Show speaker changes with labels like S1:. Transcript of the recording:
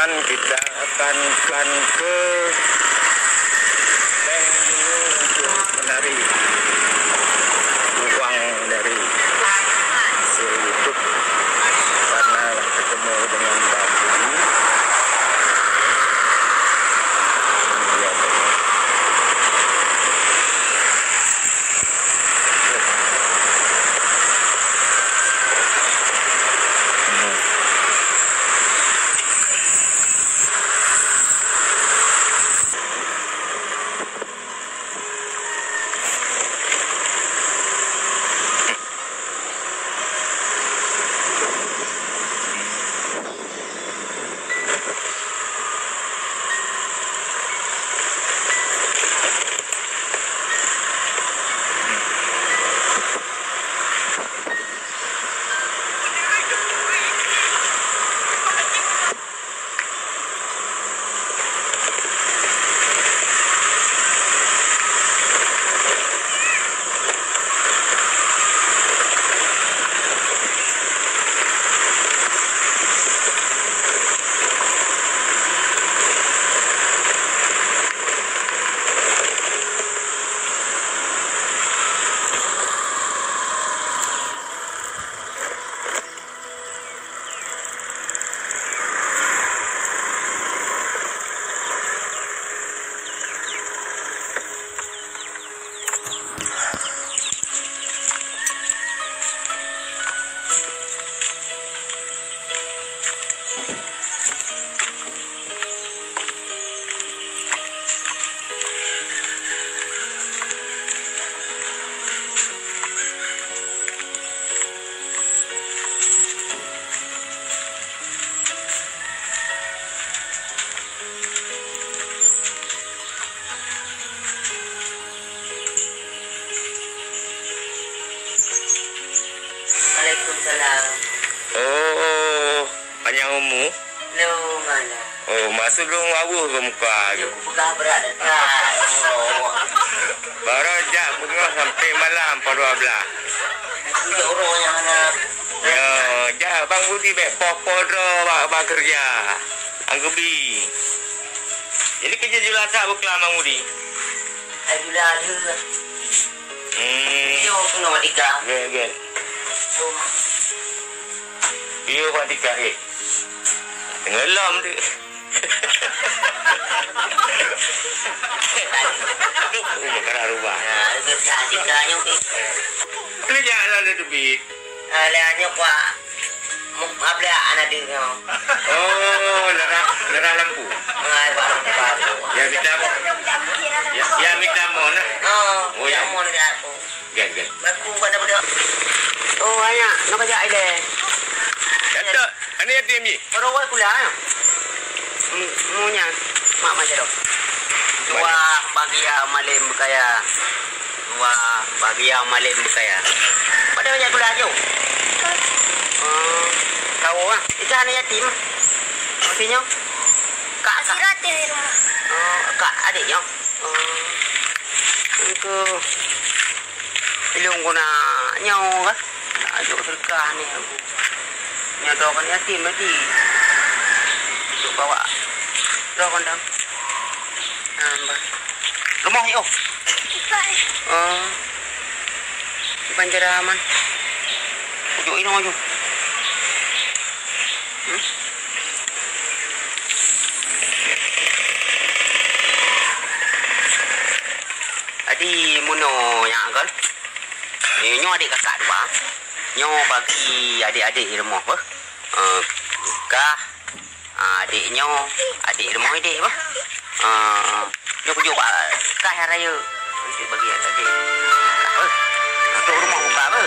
S1: teman-teman, kita akan ke bank dulu untuk menarik uang dari hasil YouTube karena ketemu dengan Bang Budi.
S2: Waalaikumsalam.
S1: Oh, panjang umur?
S2: Lu mana?
S1: Oh, masuk dong awuh ke muka.
S2: Aku pegang berat dekat.
S1: Baru jak bengah sampai malam pada 12.
S2: Tiga orang yang anak.
S1: Ya, jak Bang Budi baik popo dro bak kerja. Anggebi. Jadi kerja jual tak beklam Bang Budi?
S2: Sudah ada. Yo kena matika.
S1: Gen. Dia matika tenggelam dia. Bukan rumah.
S2: Nah, itu satikanya ke.
S1: Ini jalan ada duit.
S2: Alanya pak. Abla anak dia.
S1: Oh, lerah lampu.
S2: Baru.
S1: Ya minta. Ya minta mana?
S2: Oh ya mau dia aku.
S1: Gen.
S2: Aku pada. Oh ayah, nak kerja ada.
S1: Kata, ani yatim ni.
S2: Baru awal kuliah. Munya mak macam tu. Dua bagi malam berkaya. Dua bagi malam berkaya. Pada banyak kuliah je. Tahu ah. Itu anak yatim. Maksudnya kak sirat di rumah. Kak adiknya. Itu ilung guna nyau kan. Ajuk terkah ni aku. Nyadokan yatim tadi. Untuk bawa dokan dam. Rumah yo. Di Banjaraman. Ujuk ini aja. Adi mono yang kan. Nyo adik kakak dua. Nyo bagi adik-adik di rumah apa? Kah adiknya adik rumah adik apa? Nyo pujuk kah raya. Nanti bagi adik. Apa? Untuk rumah buka apa?